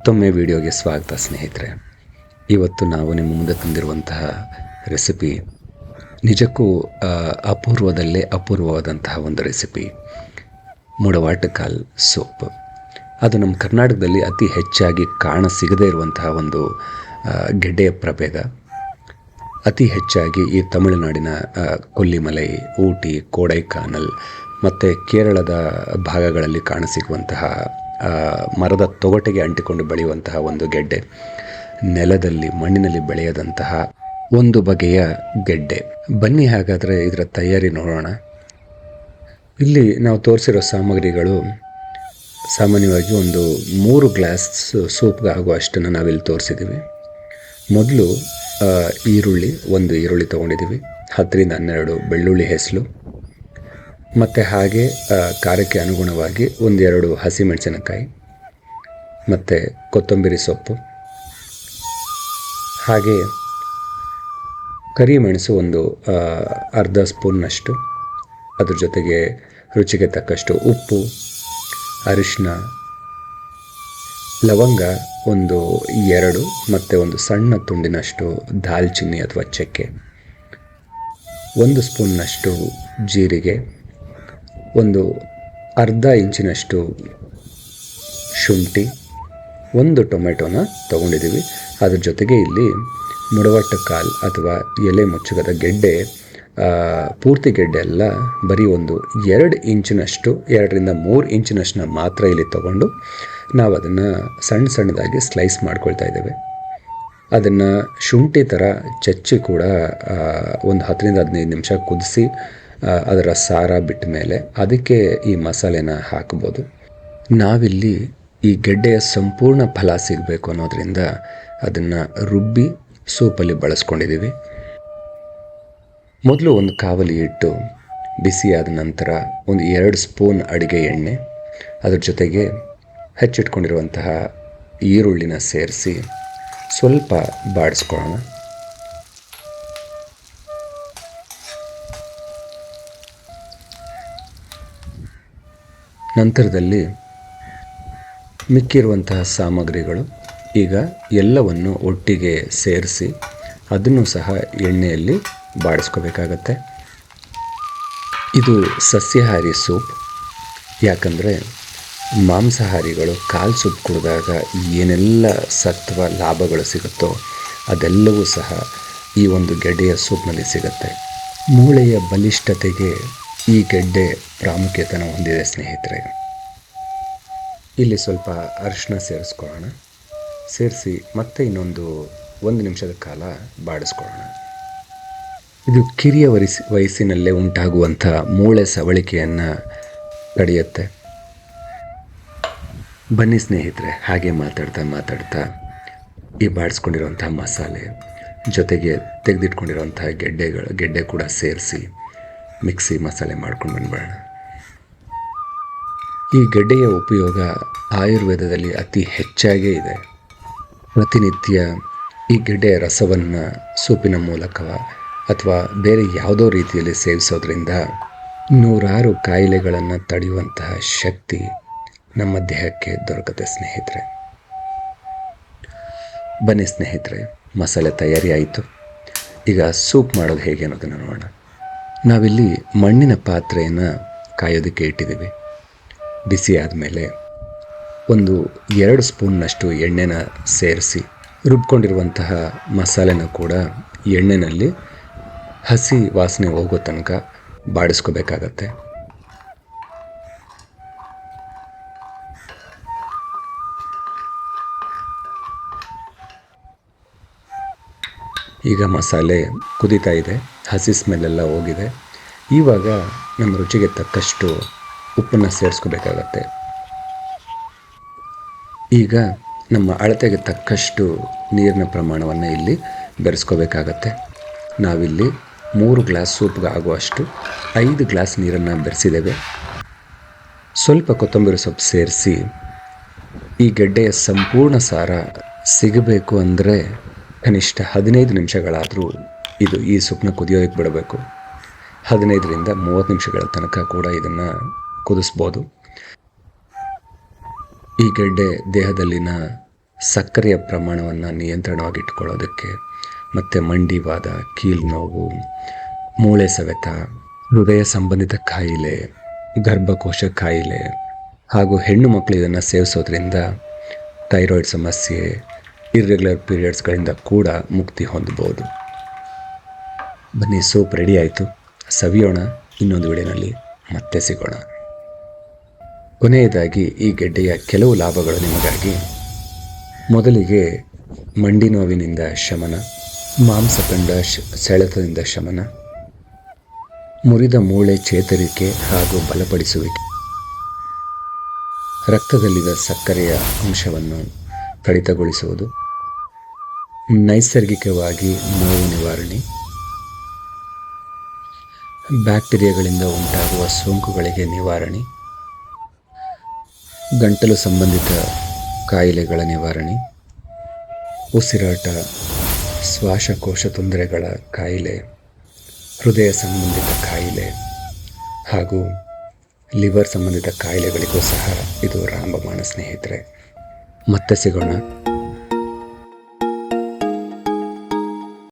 ಮತ್ತೊಮ್ಮೆ ವಿಡಿಯೋಗೆ ಸ್ವಾಗತ ಸ್ನೇಹಿತರೆ. ಇವತ್ತು ನಾವು ನಿಮ್ಮ ಮುಂದೆ ತಂದಿರುವಂತಹ ರೆಸಿಪಿ ನಿಜಕ್ಕೂ ಅಪೂರ್ವದಲ್ಲೇ ಅಪೂರ್ವವಾದಂತಹ ಒಂದು ರೆಸಿಪಿ, ಮುಡವಾಟಕಾಲ್ ಸೂಪ್. ಅದು ನಮ್ಮ ಕರ್ನಾಟಕದಲ್ಲಿ ಅತಿ ಹೆಚ್ಚಾಗಿ ಕಾಣಸಿಗದೇ ಇರುವಂತಹ ಒಂದು ಗೆಡ್ಡೆಯ ಪ್ರಭೇದ. ಅತಿ ಹೆಚ್ಚಾಗಿ ಈ ತಮಿಳುನಾಡಿನ ಕೊಲ್ಲಿಮಲೈ, ಊಟಿ, ಕೋಡೈಕಾನಲ್ ಮತ್ತು ಕೇರಳದ ಭಾಗಗಳಲ್ಲಿ ಕಾಣಸಿಗುವಂತಹ ಮರದ ತೊಗಟೆಗೆ ಅಂಟಿಕೊಂಡು ಬೆಳೆಯುವಂತಹ ಒಂದು ಗೆಡ್ಡೆ, ನೆಲದಲ್ಲಿ ಮಣ್ಣಿನಲ್ಲಿ ಬೆಳೆಯದಂತಹ ಒಂದು ಬಗೆಯ ಗೆಡ್ಡೆ. ಬನ್ನಿ ಹಾಗಾದರೆ ಇದರ ತಯಾರಿ ನೋಡೋಣ. ಇಲ್ಲಿ ನಾವು ತೋರಿಸಿರೋ ಸಾಮಗ್ರಿಗಳು ಸಾಮಾನ್ಯವಾಗಿ ಒಂದು 3 ಗ್ಲಾಸ್ ಸೂಪ್ಗೆ ಆಗುವಷ್ಟನ್ನು ನಾವಿಲ್ಲಿ ತೋರಿಸಿದ್ದೀವಿ. ಮೊದಲು ಒಂದು ಈರುಳ್ಳಿ ತೊಗೊಂಡಿದ್ದೀವಿ, 10ರಿಂದ 12 ಬೆಳ್ಳುಳ್ಳಿ ಹೆಸಲು, ಮತ್ತು ಹಾಗೆ ಖಾರಕ್ಕೆ ಅನುಗುಣವಾಗಿ 1-2 ಹಸಿಮೆಣಸಿನಕಾಯಿ ಮತ್ತು ಕೊತ್ತಂಬರಿ ಸೊಪ್ಪು, ಹಾಗೆ ಕರಿಮೆಣಸು ಒಂದು ಅರ್ಧ ಸ್ಪೂನ್ನಷ್ಟು, ಅದ್ರ ಜೊತೆಗೆ ರುಚಿಗೆ ತಕ್ಕಷ್ಟು ಉಪ್ಪು, ಅರಿಶಿನ, ಲವಂಗ 1-2 ಮತ್ತು ಒಂದು ಸಣ್ಣ ತುಂಡಿನಷ್ಟು ದಾಲ್ಚಿನ್ನಿ ಅಥವಾ ಚಕ್ಕೆ, 1 ಸ್ಪೂನ್ನಷ್ಟು ಜೀರಿಗೆ, ಒಂದು ಅರ್ಧ ಇಂಚಿನಷ್ಟು ಶುಂಠಿ, 1 ಟೊಮೆಟೊನ ತೊಗೊಂಡಿದ್ದೀವಿ. ಅದ್ರ ಜೊತೆಗೆ ಇಲ್ಲಿ ಮುಡವಾಟಕಾಲ್ ಅಥವಾ ಎಲೆ ಮುಚ್ಚುಗದ ಗೆಡ್ಡೆ, ಪೂರ್ತಿ ಗೆಡ್ಡೆ ಅಲ್ಲ, ಬರೀ 2 ಇಂಚಿನಷ್ಟು, 2ರಿಂದ 3 ಇಂಚಿನಷ್ಟನ್ನ ಮಾತ್ರ ಇಲ್ಲಿ ತೊಗೊಂಡು ನಾವು ಅದನ್ನು ಸಣ್ಣದಾಗಿ ಸ್ಲೈಸ್ ಮಾಡ್ಕೊಳ್ತಾ ಇದ್ದೇವೆ. ಅದನ್ನು ಶುಂಠಿ ಥರ ಚಚ್ಚಿ ಕೂಡ ಒಂದು 10ರಿಂದ 15 ನಿಮಿಷ ಕುದಿಸಿ ಅದರ ಸಾರ ಬಿಟ್ಟ ಮೇಲೆ ಅದಕ್ಕೆ ಈ ಮಸಾಲೆನ ಹಾಕ್ಬೋದು. ನಾವಿಲ್ಲಿ ಈ ಗೆಡ್ಡೆಯ ಸಂಪೂರ್ಣ ಫಲ ಸಿಗಬೇಕು ಅನ್ನೋದ್ರಿಂದ ಅದನ್ನು ರುಬ್ಬಿ ಸೂಪಲ್ಲಿ ಬಳಸ್ಕೊಂಡಿದ್ದೀವಿ. ಮೊದಲು ಒಂದು ಕಾವಲಿ ಇಟ್ಟು ಬಿಸಿಯಾದ ನಂತರ 2 ಸ್ಪೂನ್ ಅಡುಗೆ ಎಣ್ಣೆ, ಅದ್ರ ಜೊತೆಗೆ ಹೆಚ್ಚಿಟ್ಕೊಂಡಿರುವಂತಹ ಈರುಳ್ಳಿನ ಸೇರಿಸಿ ಸ್ವಲ್ಪ ಬಾಡಿಸ್ಕೊಳ್ಳೋಣ. ನಂತರದಲ್ಲಿ ಮಿಕ್ಕಿರುವಂತಹ ಸಾಮಗ್ರಿಗಳು ಈಗ ಎಲ್ಲವನ್ನು ಒಟ್ಟಿಗೆ ಸೇರಿಸಿ ಅದನ್ನು ಸಹ ಎಣ್ಣೆಯಲ್ಲಿ ಬಾಡಿಸ್ಕೋಬೇಕಾಗತ್ತೆ. ಇದು ಸಸ್ಯಾಹಾರಿ ಸೂಪ್, ಯಾಕಂದರೆ ಮಾಂಸಾಹಾರಿಗಳು ಕಾಲ್ ಸೂಪ್ ಕುಡಿದಾಗ ಏನೆಲ್ಲ ಸತ್ವ ಲಾಭಗಳು ಸಿಗುತ್ತೋ ಅದೆಲ್ಲವೂ ಸಹ ಈ ಒಂದು ಗೆಡ್ಡೆಯ ಸೂಪ್ನಲ್ಲಿ ಸಿಗುತ್ತೆ. ಮೂಳೆಯ ಬಲಿಷ್ಠತೆಗೆ ಈ ಗೆಡ್ಡೆ ಪ್ರಾಮುಖ್ಯತೆಯನ್ನು ಹೊಂದಿದೆ ಸ್ನೇಹಿತರೆ. ಇಲ್ಲಿ ಸ್ವಲ್ಪ ಅರಿಶಿನ ಸೇರಿಸ್ಕೊಳ್ಳೋಣ. ಸೇರಿಸಿ ಮತ್ತೆ ಇನ್ನೊಂದು 1 ನಿಮಿಷದ ಕಾಲ ಬಾಡಿಸ್ಕೊಳ್ಳೋಣ. ಇದು ಕಿರಿಯ ವಯಸ್ಸಿನಲ್ಲೇ ಉಂಟಾಗುವಂಥ ಮೂಳೆ ಸವಳಿಕೆಯನ್ನು ತಡೆಯುತ್ತೆ. ಬನ್ನಿ ಸ್ನೇಹಿತರೆ, ಹಾಗೆ ಮಾತಾಡ್ತಾ ಈ ಬಾಡಿಸ್ಕೊಂಡಿರುವಂಥ ಮಸಾಲೆ ಜೊತೆಗೆ ತೆಗೆದಿಟ್ಕೊಂಡಿರುವಂಥ ಗೆಡ್ಡೆ ಕೂಡ ಸೇರಿಸಿ ಮಿಕ್ಸಿ ಮಸಾಲೆ ಮಾಡ್ಕೊಂಡು ಬಂದ್ಬಿಡೋಣ. ಈ ಗೆಡ್ಡೆಯ ಉಪಯೋಗ ಆಯುರ್ವೇದದಲ್ಲಿ ಅತಿ ಹೆಚ್ಚಾಗೇ ಇದೆ. ಪ್ರತಿನಿತ್ಯ ಈ ಗೆಡ್ಡೆಯ ರಸವನ್ನು ಸೂಪಿನ ಮೂಲಕ ಅಥವಾ ಬೇರೆ ಯಾವುದೋ ರೀತಿಯಲ್ಲಿ ಸೇವಿಸೋದ್ರಿಂದ 100 ಕಾಯಿಲೆಗಳನ್ನು ತಡೆಯುವಂತಹ ಶಕ್ತಿ ನಮ್ಮ ದೇಹಕ್ಕೆ ದೊರಕುತ್ತೆ ಸ್ನೇಹಿತರೆ. ಬನ್ನಿ ಸ್ನೇಹಿತರೆ, ಮಸಾಲೆ ತಯಾರಿ ಆಯಿತು. ಈಗ ಸೂಪ್ ಮಾಡೋದು ಹೇಗೆ ಅನ್ನೋದನ್ನು ನೋಡೋಣ. ನಾವಿಲ್ಲಿ ಮಣ್ಣಿನ ಪಾತ್ರೆಯನ್ನು ಕಾಯೋದಕ್ಕೆ ಇಟ್ಟಿದ್ದೀವಿ. ಬಿಸಿ ಆದಮೇಲೆ 2 ಸ್ಪೂನ್ನಷ್ಟು ಎಣ್ಣೆನ ಸೇರಿಸಿ ರುಬ್ಕೊಂಡಿರುವಂತಹ ಮಸಾಲೆನ ಕೂಡ ಎಣ್ಣೆಯಲ್ಲಿ ಹಸಿ ವಾಸನೆ ಹೋಗೋ ತನಕ ಬಾಡಿಸ್ಕೋಬೇಕಾಗತ್ತೆ. ಈಗ ಮಸಾಲೆ ಕುದೀತಾ ಇದೆ, ಹಸಿ ಸ್ಮೆಲ್ಲೆಲ್ಲ ಹೋಗಿದೆ. ಇವಾಗ ನಮ್ಮ ರುಚಿಗೆ ತಕ್ಕಷ್ಟು ಉಪ್ಪನ್ನು ಸೇರಿಸ್ಕೋಬೇಕಾಗತ್ತೆ. ಈಗ ನಮ್ಮ ಅಳತೆಗೆ ತಕ್ಕಷ್ಟು ನೀರಿನ ಪ್ರಮಾಣವನ್ನು ಇಲ್ಲಿ ಬೆರೆಸ್ಕೋಬೇಕಾಗತ್ತೆ. ನಾವಿಲ್ಲಿ 3 ಗ್ಲಾಸ್ ಸೂಪ್ಗೆ ಆಗುವಷ್ಟು 5 ಗ್ಲಾಸ್ ನೀರನ್ನು ಬೆರೆಸಿದ್ದೇವೆ. ಸ್ವಲ್ಪ ಕೊತ್ತಂಬರಿ ಸೊಪ್ಪು ಸೇರಿಸಿ ಈ ಗೆಡ್ಡೆಯ ಸಂಪೂರ್ಣ ಸಾರ ಸಿಗಬೇಕು ಅಂದರೆ ಕನಿಷ್ಠ 15 ನಿಮಿಷಗಳಾದರೂ ಈ ಸೂಪ್ನ ಕುದಿಯೋದಕ್ಕೆ ಬಿಡಬೇಕು. 15ರಿಂದ 30 ನಿಮಿಷಗಳ ತನಕ ಕೂಡ ಇದನ್ನು ಕುದಿಸ್ಬೋದು. ಈ ಗೆಡ್ಡೆ ದೇಹದಲ್ಲಿನ ಸಕ್ಕರೆಯ ಪ್ರಮಾಣವನ್ನು ನಿಯಂತ್ರಣವಾಗಿಟ್ಕೊಳ್ಳೋದಕ್ಕೆ, ಮತ್ತು ಮಂಡಿವಾದ, ಕೀಲು ನೋವು, ಮೂಳೆ ಸವೆತ, ಹೃದಯ ಸಂಬಂಧಿತ ಕಾಯಿಲೆ, ಗರ್ಭಕೋಶ ಕಾಯಿಲೆ, ಹಾಗೂ ಹೆಣ್ಣು ಮಕ್ಕಳು ಇದನ್ನು ಸೇವಿಸೋದ್ರಿಂದ ಥೈರಾಯ್ಡ್ ಸಮಸ್ಯೆ, ಇರ್ರೆಗ್ಯುಲರ್ ಪೀರಿಯಡ್ಸ್ಗಳಿಂದ ಕೂಡ ಮುಕ್ತಿ ಹೊಂದಬಹುದು. ಬನ್ನಿ, ಸೂಪ್ ರೆಡಿ ಆಯಿತು, ಸವಿಯೋಣ. ಇನ್ನೊಂದು ವಿಡಿಯೋನಲ್ಲಿ ಮತ್ತೆ ಸಿಗೋಣ. ಕೊನೆಯದಾಗಿ ಈ ಗೆಡ್ಡೆಯ ಕೆಲವು ಲಾಭಗಳು ನಿಮಗಾಗಿ. ಮೊದಲಿಗೆ ಮಂಡಿ ನೋವಿನಿಂದ ಶಮನ, ಮಾಂಸಖಂಡ ಸೆಳೆತದಿಂದ ಶಮನ, ಮುರಿದ ಮೂಳೆ ಚೇತರಿಕೆ ಹಾಗೂ ಬಲಪಡಿಸುವಿಕೆ, ರಕ್ತದಲ್ಲಿದ್ದ ಸಕ್ಕರೆಯ ಅಂಶವನ್ನು ಕಡಿತಗೊಳಿಸುವುದು, ನೈಸರ್ಗಿಕವಾಗಿ ನೋವು ನಿವಾರಣೆ, ಬ್ಯಾಕ್ಟೀರಿಯಾಗಳಿಂದ ಉಂಟಾಗುವ ಸೋಂಕುಗಳಿಗೆ ನಿವಾರಣೆ, ಗಂಟಲು ಸಂಬಂಧಿತ ಕಾಯಿಲೆಗಳ ನಿವಾರಣೆ, ಉಸಿರಾಟ ಶ್ವಾಸಕೋಶ ತೊಂದರೆಗಳ ಕಾಯಿಲೆ, ಹೃದಯ ಸಂಬಂಧಿತ ಕಾಯಿಲೆ ಹಾಗೂ ಲಿವರ್ ಸಂಬಂಧಿತ ಕಾಯಿಲೆಗಳಿಗೂ ಸಹ ಇದು ರಾಮಬಾಣ ಸ್ನೇಹಿತರೆ. ಮತ್ತೆ ಸಿಗೋಣ.